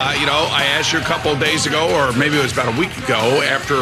I asked you a couple of days ago, or maybe it was about a week ago, after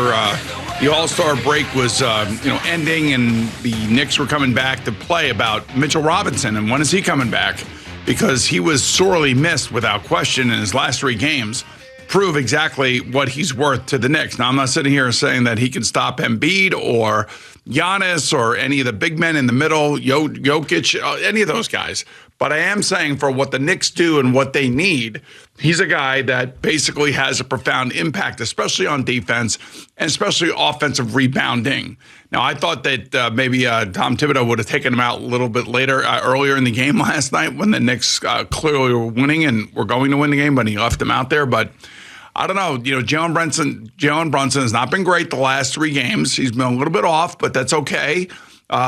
the All-Star break was, ending and the Knicks were coming back to play, about Mitchell Robinson and when is he coming back? Because he was sorely missed without question in his last three games. Prove exactly what he's worth to the Knicks. Now, I'm not sitting here saying that he can stop Embiid or Giannis or any of the big men in the middle, Jokic, any of those guys. But I am saying for what the Knicks do and what they need, he's a guy that basically has a profound impact, especially on defense and especially offensive rebounding. Now, I thought that maybe Tom Thibodeau would have taken him out a little bit later, earlier in the game last night when the Knicks clearly were winning and were going to win the game, but he left him out there. But I don't know. Jalen Brunson has not been great the last three games. He's been a little bit off, but that's okay.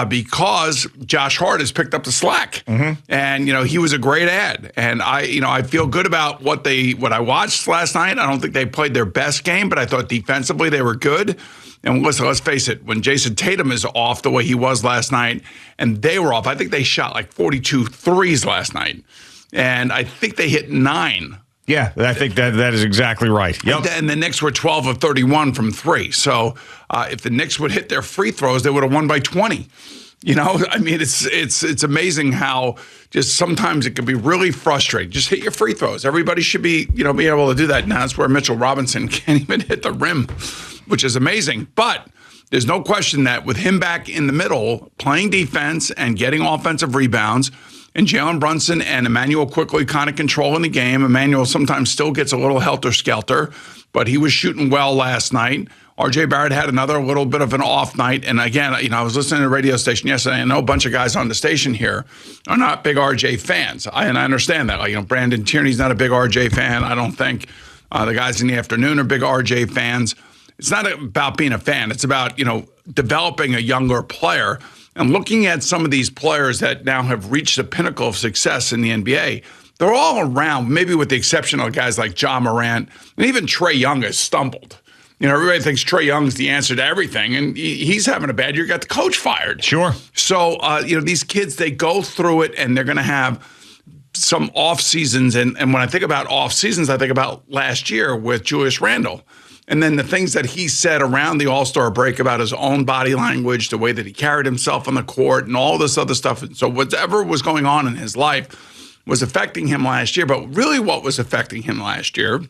Because Josh Hart has picked up the slack, and he was a great ad, and I feel good about what I watched last night. I don't think they played their best game, but I thought defensively they were good. And listen, let's face it, when Jason Tatum is off the way he was last night, and they were off, I think they shot like 42 threes last night, and I think they hit 9. Yeah, I think that is exactly right. Yep. And the Knicks were 12 of 31 from three. So if the Knicks would hit their free throws, they would have won by 20. It's amazing how just sometimes it can be really frustrating. Just hit your free throws. Everybody should be able to do that. Now that's where Mitchell Robinson can't even hit the rim, which is amazing. But there's no question that with him back in the middle, playing defense and getting offensive rebounds, and Jalen Brunson and Emmanuel quickly kind of controlling the game. Emmanuel sometimes still gets a little helter-skelter, but he was shooting well last night. R.J. Barrett had another little bit of an off night. And again, I was listening to the radio station yesterday. I know a bunch of guys on the station here are not big R.J. fans. And I understand that. Brandon Tierney's not a big R.J. fan. I don't think the guys in the afternoon are big R.J. fans. It's not about being a fan. It's about, developing a younger player. And looking at some of these players that now have reached the pinnacle of success in the NBA, they're all around, maybe with the exception of guys like Ja Morant, and even Trae Young has stumbled. Everybody thinks Trae Young's the answer to everything, and he's having a bad year. Got the coach fired. Sure. So, these kids, they go through it, and they're going to have some off seasons. And when I think about off seasons, I think about last year with Julius Randle. And then the things that he said around the All-Star break about his own body language, the way that he carried himself on the court, and all this other stuff. So whatever was going on in his life was affecting him last year. But really what was affecting him last year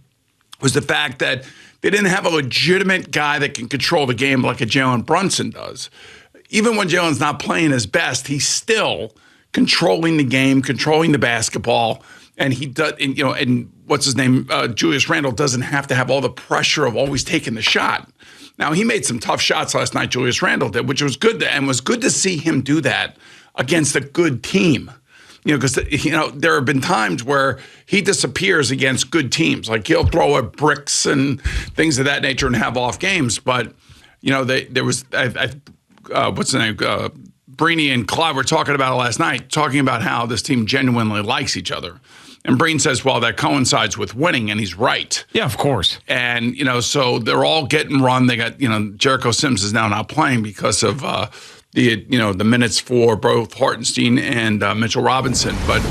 was the fact that they didn't have a legitimate guy that can control the game like a Jalen Brunson does. Even when Jalen's not playing his best, he's still controlling the game, controlling the basketball. And he does, and what's his name? Julius Randle doesn't have to have all the pressure of always taking the shot. Now, he made some tough shots last night, Julius Randle did, which was good, and was good to see him do that against a good team. Because, there have been times where he disappears against good teams. Like he'll throw at bricks and things of that nature and have off games. But, there was, what's the name? Breeny and Clyde were talking about it last night, talking about how this team genuinely likes each other. And Breen says, well, that coincides with winning, and he's right. Yeah, of course. And, so they're all getting run. They got, Jericho Sims is now not playing because of the minutes for both Hartenstein and Mitchell Robinson. But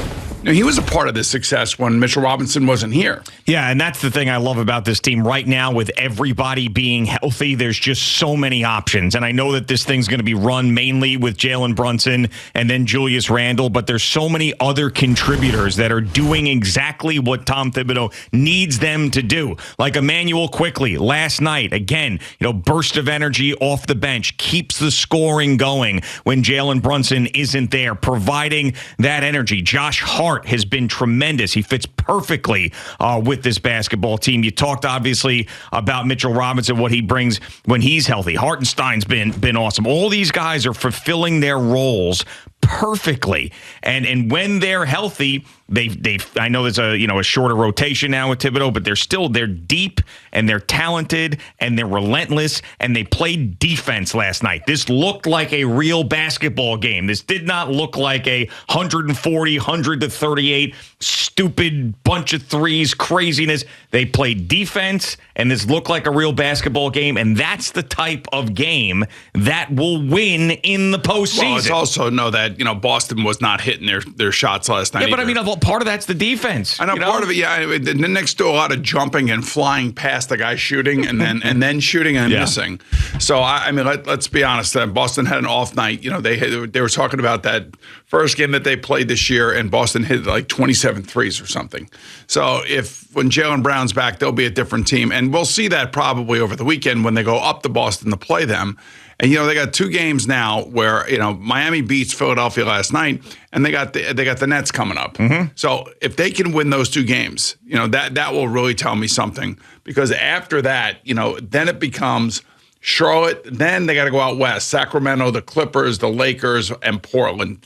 he was a part of this success when Mitchell Robinson wasn't here. Yeah, and that's the thing I love about this team right now with everybody being healthy. There's just so many options. And I know that this thing's going to be run mainly with Jalen Brunson and then Julius Randle, but there's so many other contributors that are doing exactly what Tom Thibodeau needs them to do. Like Emmanuel quickly last night, again, burst of energy off the bench, keeps the scoring going when Jalen Brunson isn't there, providing that energy. Josh Hart has been tremendous. He fits perfectly with this basketball team. You talked obviously about Mitchell Robinson, what he brings when he's healthy. Hartenstein's been awesome. All these guys are fulfilling their roles perfectly, and when they're healthy, I know there's a shorter rotation now with Thibodeau, but they're deep and they're talented and they're relentless and they played defense last night. This looked like a real basketball game. This did not look like a 140, 138 stupid bunch of threes craziness. They played defense and this looked like a real basketball game, and that's the type of game that will win in the postseason. Well, it's also know that that, Boston was not hitting their shots last night. Yeah, but either. I mean, part of that's the defense. I know, part of it, yeah. The Knicks do a lot of jumping and flying past the guy shooting and then shooting and missing. So, I mean, let's be honest. Boston had an off night. They were talking about that first game that they played this year, and Boston hit like 27 threes or something. So when Jaylen Brown's back, they'll be a different team. And we'll see that probably over the weekend when they go up to Boston to play them. And they got 2 games now where Miami beats Philadelphia last night, and they got the Nets coming up. Mm-hmm. So if they can win those 2 games, that will really tell me something, because after that, then it becomes Charlotte. Then they got to go out west: Sacramento, the Clippers, the Lakers, and Portland.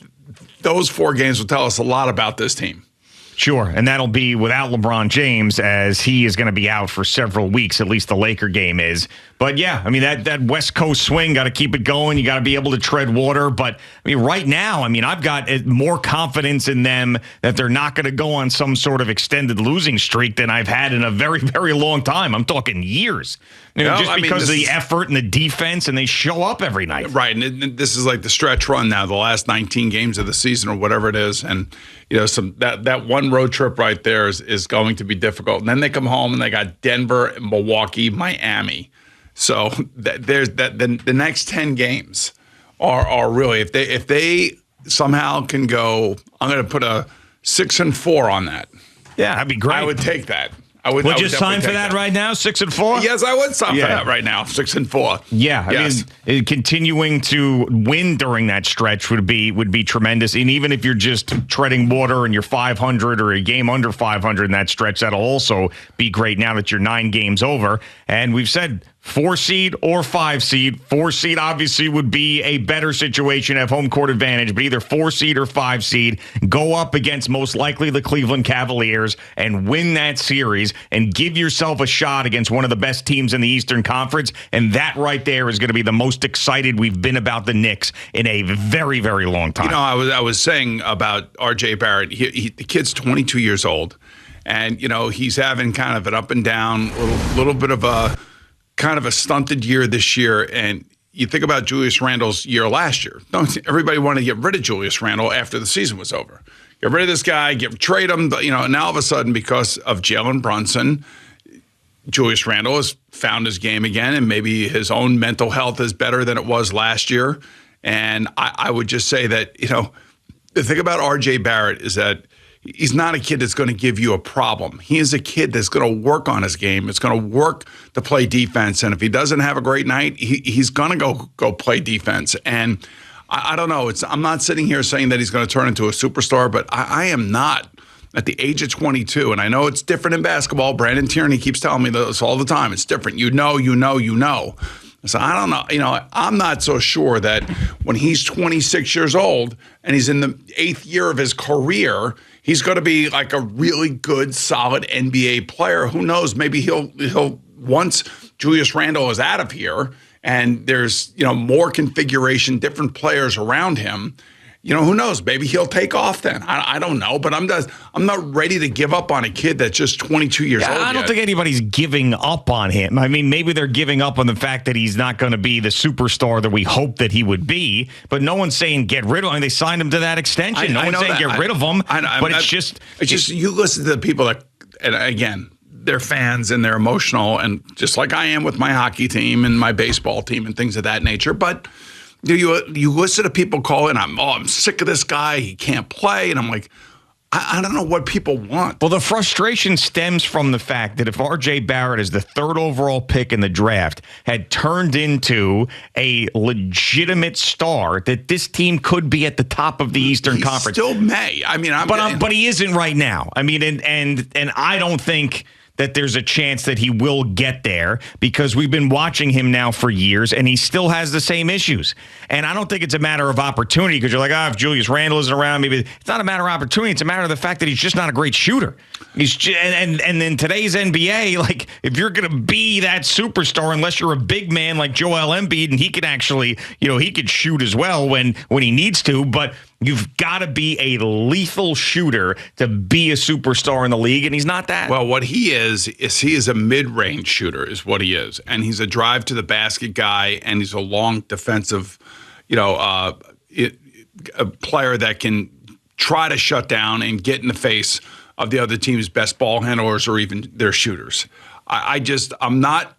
Those 4 games will tell us a lot about this team. Sure, and that'll be without LeBron James, as he is going to be out for several weeks, at least the Laker game is. But yeah, I mean, that West Coast swing, got to keep it going. You got to be able to tread water. But I mean, right now, I've got more confidence in them that they're not going to go on some sort of extended losing streak than I've had in a very, very long time. I'm talking years. Just because of the effort and the defense, and they show up every night. Right, and this is like the stretch run now, the last 19 games of the season or whatever it is. And, that one road trip right there is going to be difficult. And then they come home and they got Denver, Milwaukee, Miami. So there's the next 10 games are really, if they somehow can go, I'm going to put a 6-4 on that. Yeah, that'd be great. I would take that. Would you sign for that right now? 6-4? Yes, I would sign for that right now. 6-4. Yeah, yes. I mean, continuing to win during that stretch would be tremendous. And even if you're just treading water and you're 500 or a game under 500 in that stretch, that'll also be great now that you're 9 games over. And we've said 4 seed or 5 seed. 4 seed obviously would be a better situation, have home court advantage, but either 4 seed or 5 seed, go up against most likely the Cleveland Cavaliers and win that series and give yourself a shot against one of the best teams in the Eastern Conference. And that right there is going to be the most excited we've been about the Knicks in a very, very long time. I was saying about RJ Barrett, the kid's 22 years old, and he's having kind of an up and down, little bit of a kind of a stunted year this year. And you think about Julius Randle's year last year. Everybody wanted to get rid of Julius Randle after the season was over. Get rid of this guy, trade him. Now all of a sudden, because of Jalen Brunson, Julius Randle has found his game again, and maybe his own mental health is better than it was last year. And I would just say that, the thing about RJ Barrett is that he's not a kid that's going to give you a problem. He is a kid that's going to work on his game. It's going to work to play defense. And if he doesn't have a great night, he's going to go play defense. And I don't know. I'm not sitting here saying that he's going to turn into a superstar, but I am not at the age of 22. And I know it's different in basketball. Brandon Tierney keeps telling me this all the time. It's different. You know. So I don't know. I'm not so sure that when he's 26 years old and he's in the 8th year of his career, he's going to be like a really good, solid NBA player. Who knows? Maybe he'll once Julius Randle is out of here and there's more configuration, different players around him. Who knows? Maybe he'll take off then. I don't know, but I'm not ready to give up on a kid that's just 22 years old. I don't think anybody's giving up on him. I mean, maybe they're giving up on the fact that he's not going to be the superstar that we hope that he would be, but no one's saying get rid of him. I mean, they signed him to that extension. No one's saying get rid of him, but it's just you listen to the people that, and again, they're fans and they're emotional, and just like I am with my hockey team and my baseball team and things of that nature, but you listen to people call in, I'm sick of this guy, he can't play. And I'm like, I don't know what people want. Well, the frustration stems from the fact that if RJ Barrett is the 3rd overall pick in the draft, had turned into a legitimate star, that this team could be at the top of the Eastern Conference. Still may. I mean, but he isn't right now. I mean, and I don't think that there's a chance that he will get there, because we've been watching him now for years and he still has the same issues. And I don't think it's a matter of opportunity, because you're like, if Julius Randle isn't around, maybe it's not a matter of opportunity. It's a matter of the fact that he's just not a great shooter. And in today's NBA, like, if you're going to be that superstar, unless you're a big man like Joel Embiid, and he can actually, he could shoot as well when he needs to, but you've got to be a lethal shooter to be a superstar in the league, and he's not that. Well, what he is he is a mid-range shooter is what he is. And he's a drive to the basket guy, and he's a long defensive, a player that can try to shut down and get in the face of the other team's best ball handlers or even their shooters. I'm not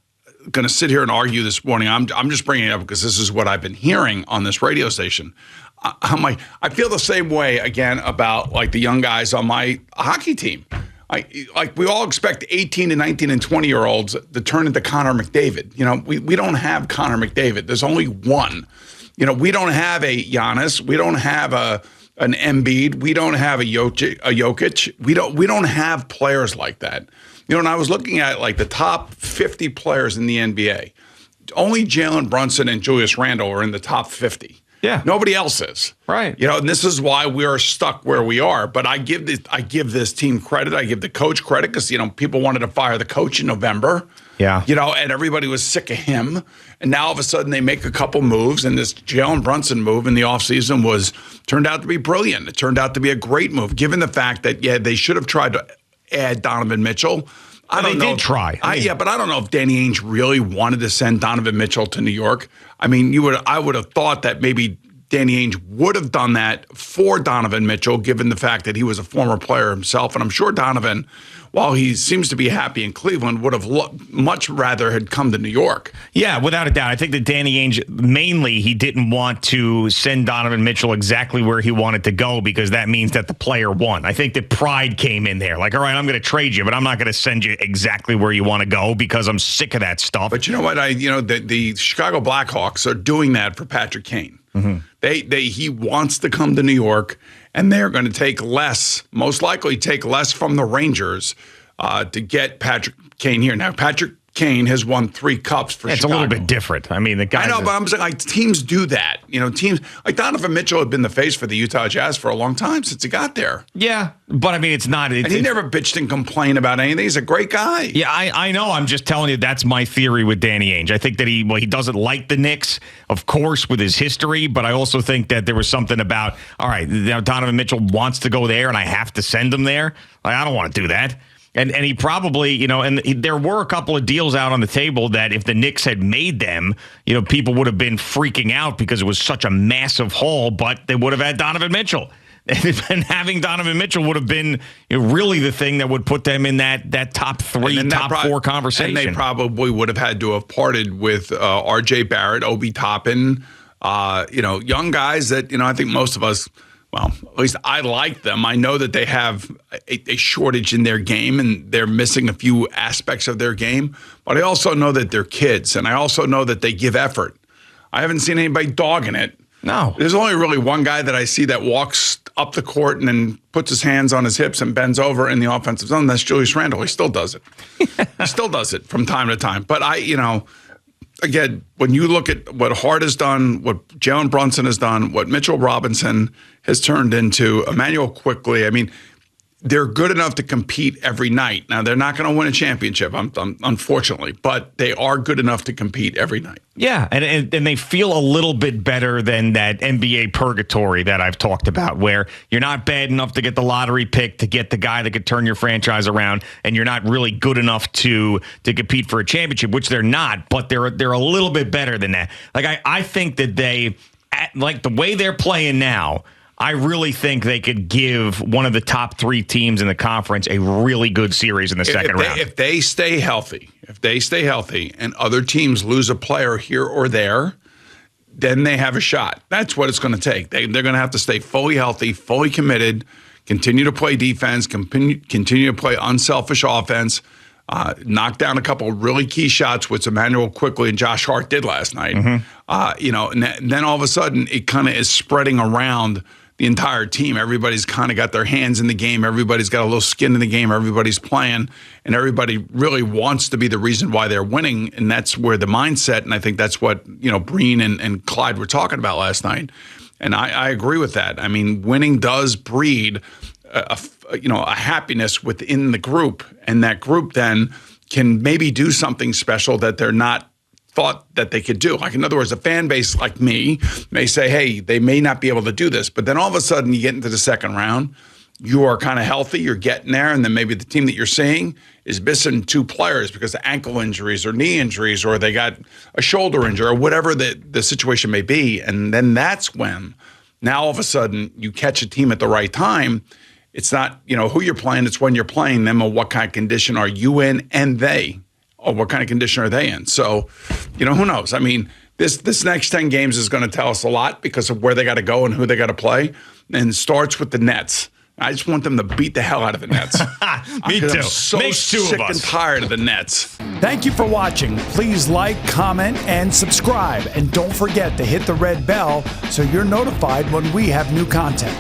going to sit here and argue this morning. I'm just bringing it up because this is what I've been hearing on this radio station. I feel the same way again about like the young guys on my hockey team. Like we all expect 18 and 19 and 20-year-olds to turn into Connor McDavid. You know, we don't have Connor McDavid. There's only one. You know, we don't have a Giannis. We don't have an Embiid. We don't have a Jokic. We don't have players like that. You know, and I was looking at like the top 50 players in the NBA. Only Jalen Brunson and Julius Randle are in the top 50. Yeah. Nobody else is. Right. You know, and this is why we are stuck where we are. But I give this team credit. I give the coach credit because, you know, people wanted to fire the coach in November. Yeah. You know, and everybody was sick of him. And now all of a sudden they make a couple moves. And this Jalen Brunson move in the offseason turned out to be brilliant. It turned out to be a great move, given the fact that, yeah, they should have tried to add Donovan Mitchell. They did try. But I don't know if Danny Ainge really wanted to send Donovan Mitchell to New York. I mean, I would have thought that maybe Danny Ainge would have done that for Donovan Mitchell, given the fact that he was a former player himself. And I'm sure Donovan, while he seems to be happy in Cleveland, would have much rather had come to New York. Yeah, without a doubt. I think that Danny Ainge, mainly, he didn't want to send Donovan Mitchell exactly where he wanted to go because that means that the player won. I think that pride came in there. Like, all right, I'm going to trade you, but I'm not going to send you exactly where you want to go because I'm sick of that stuff. But you know what? The Chicago Blackhawks are doing that for Patrick Kane. Mm-hmm. He wants to come to New York, and they're going to take most likely take less from the Rangers to get Patrick Kane here. Now, Patrick Kane has won 3 cups for Chicago. It's a little bit different. I mean, the guy. I know, but I'm saying like teams do that. You know, teams like Donovan Mitchell had been the face for the Utah Jazz for a long time since he got there. Yeah, but I mean, it's not. And he never bitched and complained about anything. He's a great guy. Yeah, I know. I'm just telling you that's my theory with Danny Ainge. I think that he doesn't like the Knicks, of course, with his history, but I also think that there was something about, all right, now Donovan Mitchell wants to go there, and I have to send him there. Like, I don't want to do that. And he probably, you know, and there were a couple of deals out on the table that if the Knicks had made them, you know, people would have been freaking out because it was such a massive haul, but they would have had Donovan Mitchell. And having Donovan Mitchell would have been really the thing that would put them in that top 3, top 4 conversation. And they probably would have had to have parted with R.J. Barrett, Obi Toppin, young guys that, you know, I think most of us, well, at least I like them. I know that they have a shortage in their game and they're missing a few aspects of their game. But I also know that they're kids, and I also know that they give effort. I haven't seen anybody dogging it. No. There's only really one guy that I see that walks up the court and then puts his hands on his hips and bends over in the offensive zone. That's Julius Randle. He still does it. He still does it from time to time. But again, when you look at what Hart has done, what Jalen Brunson has done, what Mitchell Robinson has turned into, Emmanuel Quickley, I mean, they're good enough to compete every night. Now, they're not going to win a championship, unfortunately, but they are good enough to compete every night. Yeah, and they feel a little bit better than that NBA purgatory that I've talked about, where you're not bad enough to get the lottery pick, to get the guy that could turn your franchise around, and you're not really good enough to compete for a championship, which they're not, but they're a little bit better than that. Like, I think that they, like the way they're playing now, I really think they could give one of the top 3 teams in the conference a really good series in the second round. If they stay healthy, and other teams lose a player here or there, then they have a shot. That's what it's going to take. They're going to have to stay fully healthy, fully committed, continue to play defense, continue to play unselfish offense, knock down a couple of really key shots, which Emmanuel Quickley and Josh Hart did last night. Mm-hmm. And then all of a sudden it kind of is spreading around the entire team. Everybody's kind of got their hands in the game. Everybody's got a little skin in the game. Everybody's playing, and everybody really wants to be the reason why they're winning. And that's where the mindset, and I think that's what, Breen and Clyde were talking about last night. And I agree with that. I mean, winning does breed a happiness within the group, and that group then can maybe do something special that they're not thought that they could do. Like, in other words, a fan base like me may say, hey, they may not be able to do this. But then all of a sudden you get into the second round, you are kind of healthy, you're getting there, and then maybe the team that you're seeing is missing 2 players because of ankle injuries or knee injuries, or they got a shoulder injury or whatever the situation may be. And then that's when, Now all of a sudden you catch a team at the right time. It's not, who you're playing, it's when you're playing them or what kind of condition are you in and they, or what kind of condition are they in. So, who knows? I mean, this next 10 games is going to tell us a lot because of where they got to go and who they got to play. And it starts with the Nets. I just want them to beat the hell out of the Nets. Me too. I'm so Makes two sick of us. and tired of the Nets. Thank you for watching. Please like, comment, and subscribe. And don't forget to hit the red bell so you're notified when we have new content.